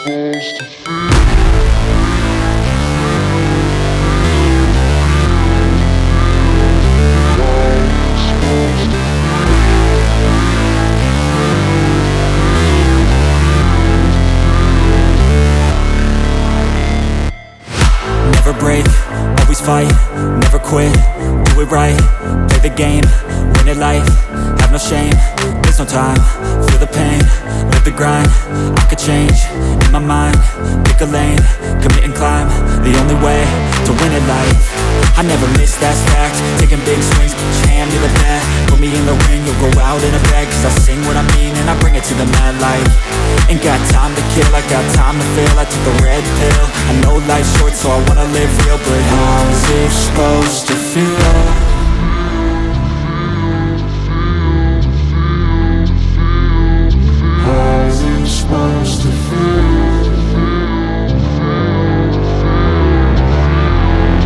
Never break, always fight, never quit, do it right, play the game, win it life, have no shame, there's no time, feel the pain, live the grind, I could change, in my mind, pick a lane, commit and climb, the only way to win it life. I never miss, that's fact, taking big swings, put your hand to the bat, put me in the ring, you'll go out in a bag, cause I sing what I mean and I bring it to the mad light. Ain't got time to kill, I got time to feel, I took the red pill, I know life's short so I wanna live real, but how's it supposed to feel?